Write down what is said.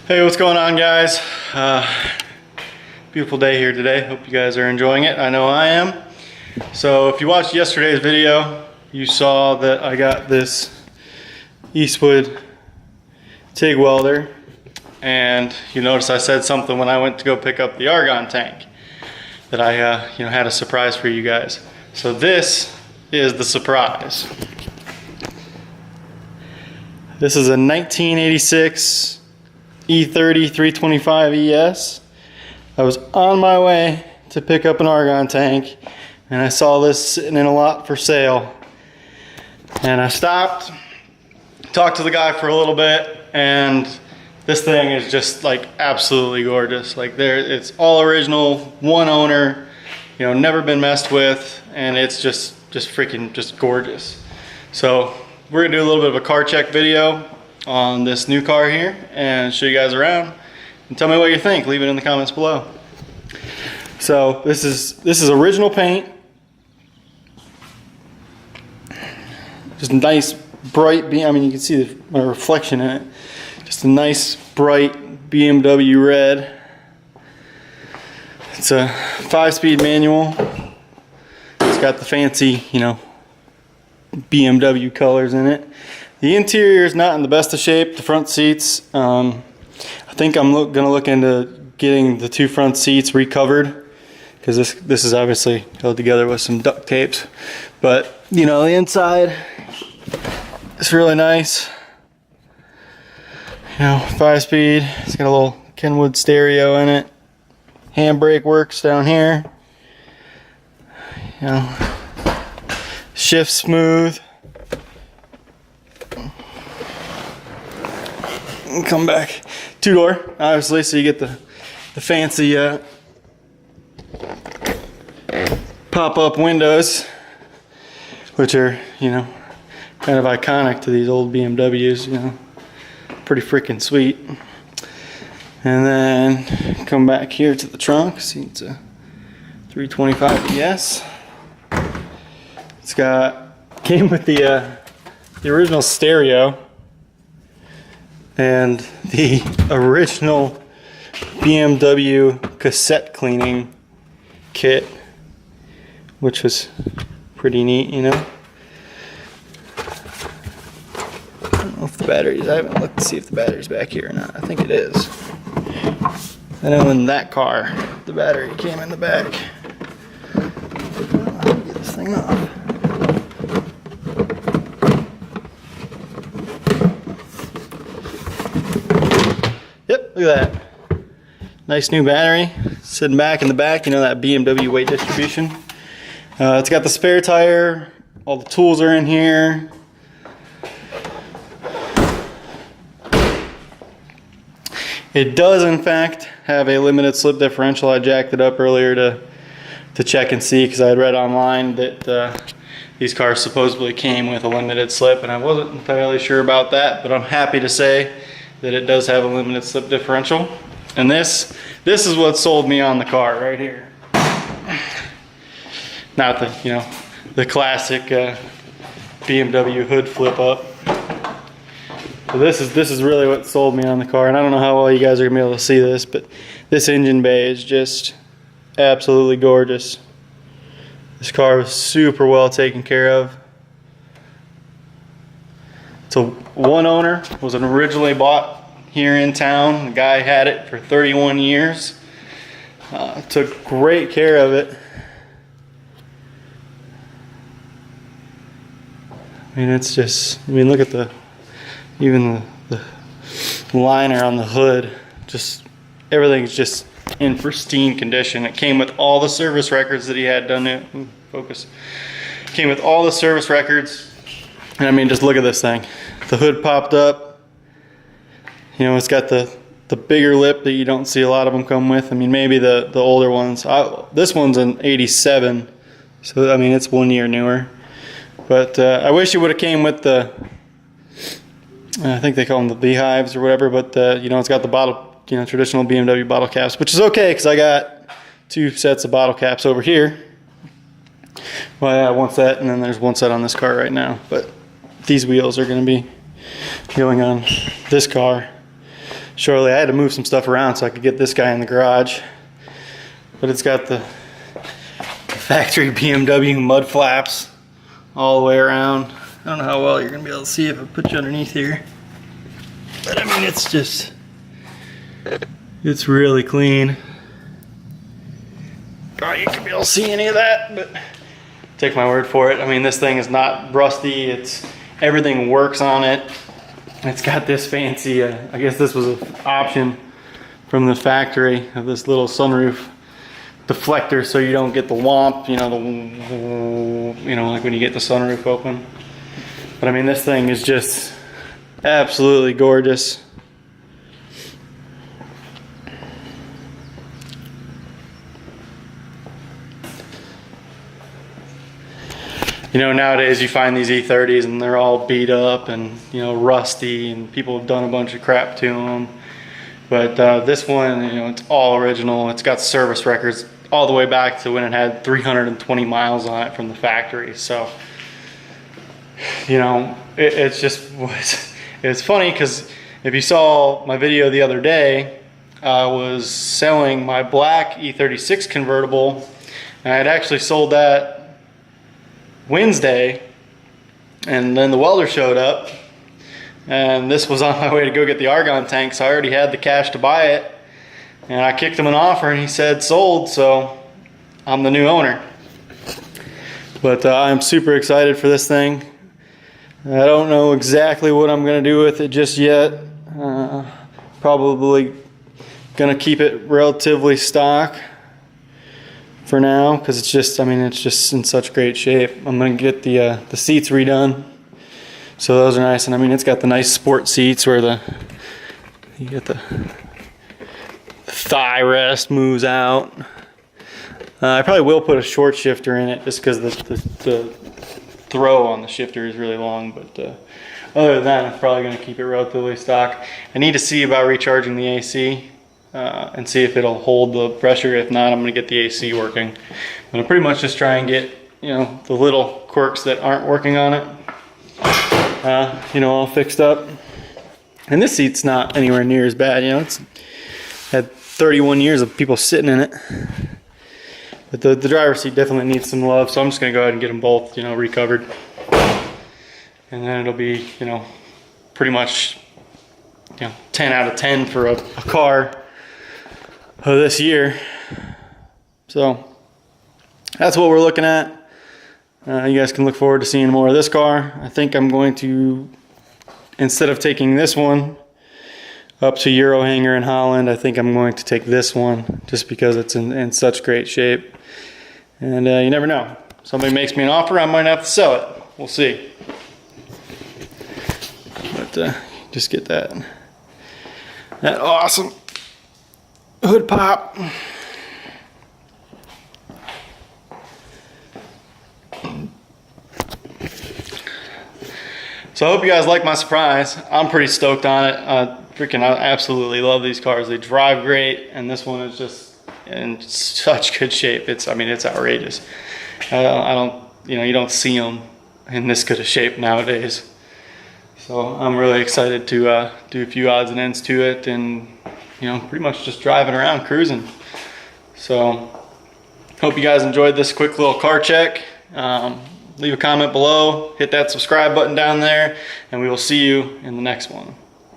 Hey, what's going on, guys? Beautiful day here today. Hope you guys are enjoying it. I know I am. So if you watched yesterday's video, you saw that I got this Eastwood TIG welder, and you notice I said something when I went to go pick up the argon tank that I had a surprise for you guys. So this is the surprise. This is a 1986 e30 325 ES. I was on my way to pick up an argon tank and I saw this sitting in a lot for sale, and I stopped, talked to the guy for a little bit, and this thing is just like absolutely gorgeous. Like it's all original, one owner, never been messed with, and it's just freaking gorgeous. So we're gonna do a little bit of a car check video on this new car here and show you guys around and tell me what you think. Leave it in the comments below. So this is original paint, just a nice bright beam. I mean, you can see my reflection in it. Just a nice bright BMW red. It's a 5-speed manual. It's got the fancy BMW colors in it. The interior is not in the best of shape. The front seats, I think I'm gonna look into getting the two front seats recovered, because this is obviously held together with some duct tapes. But the inside is really nice. 5-speed. It's got a little Kenwood stereo in it. Handbrake works down here. Shift smooth. And come back. 2-door, obviously, so you get the fancy pop-up windows, which are kind of iconic to these old BMWs. Pretty freaking sweet. And then come back here to the trunk. See, it's a 325 ES. It's came with the original stereo and the original BMW cassette cleaning kit, which was pretty neat, I don't know if the batteries, I haven't looked to see if the battery's back here or not. I think it is. I know in that car, the battery came in the back. I'll get this thing off. Yep, look at that. Nice new battery sitting back in the back, that BMW weight distribution. It's got the spare tire, all the tools are in here. It does in fact have a limited slip differential. I jacked it up earlier to check and see, because I had read online that these cars supposedly came with a limited slip, and I wasn't entirely sure about that, but I'm happy to say that it does have a limited slip differential. And this is what sold me on the car right here. Not the classic BMW hood flip up. So this is really what sold me on the car. And I don't know how well you guys are gonna be able to see this, but this engine bay is just absolutely gorgeous. This car was super well taken care of. It's a one owner. Was originally bought here in town. The guy had it for 31 years. Took great care of it. I mean, it's just, look at even the liner on the hood. Just everything's just in pristine condition. It came with all the service records that he had done. Focus. Came with all the service records. And just look at this thing. The hood popped up. It's got the bigger lip that you don't see a lot of them come with. Maybe the older ones. This one's an 87, so it's 1 year newer. But I wish it would have came with the, I think they call them the beehives or whatever, but it's got the bottle, traditional BMW bottle caps, which is okay, because I got 2 sets of bottle caps over here. Well, yeah, one set, and then there's one set on this car right now. But these wheels are going to be going on this car. shortly. I had to move some stuff around so I could get this guy in the garage. But it's got the factory BMW mud flaps all the way around. I don't know how well you're gonna be able to see if I put you underneath here. But I mean, it's really clean. Probably you can be able to see any of that, but take my word for it. I mean, this thing is not rusty. Everything works on it. It's got this fancy, I guess this was an option from the factory of this little sunroof deflector, so you don't get the womp, like when you get the sunroof open. But I mean, this thing is just absolutely gorgeous. Nowadays you find these E30s and they're all beat up and rusty, and people have done a bunch of crap to them. But this one, it's all original. It's got service records all the way back to when it had 320 miles on it from the factory. So, it's funny because if you saw my video the other day, I was selling my black E36 convertible, and I had actually sold that Wednesday, and then the welder showed up, and this was on my way to go get the argon tank, so I already had the cash to buy it, and I kicked him an offer and he said sold, so I'm the new owner. But I'm super excited for this thing. I don't know exactly what I'm going to do with it just yet. Probably going to keep it relatively stock for now, because it's just in such great shape. I'm going to get the seats redone, so those are nice. And I mean, it's got the nice sport seats where you get the thigh rest moves out. I probably will put a short shifter in it just because the throw on the shifter is really long, but other than that, I'm probably going to keep it relatively stock. I need to see about recharging the AC and see if it'll hold the pressure. If not, I'm going to get the AC working. But I'll pretty much just try and get the little quirks that aren't working on it all fixed up. And this seat's not anywhere near as bad. It's had 31 years of people sitting in it. But the driver's seat definitely needs some love, so I'm just going to go ahead and get them both, recovered. And then it'll be, pretty much, 10 out of 10 for a car of this year. So that's what we're looking at. You guys can look forward to seeing more of this car. I think I'm going to, instead of taking this one up to Eurohanger in Holland, I think I'm going to take this one just because it's in such great shape. And you never know. Somebody makes me an offer, I might have to sell it. We'll see. But just get that awesome hood pop. So I hope you guys like my surprise. I'm pretty stoked on it. I absolutely love these cars. They drive great, and this one is just in such good shape. It's outrageous. I don't, you don't see them in this good a shape nowadays. So I'm really excited to do a few odds and ends to it, and pretty much just driving around, cruising. So hope you guys enjoyed this quick little car check. Leave a comment below, hit that subscribe button down there, and we will see you in the next one.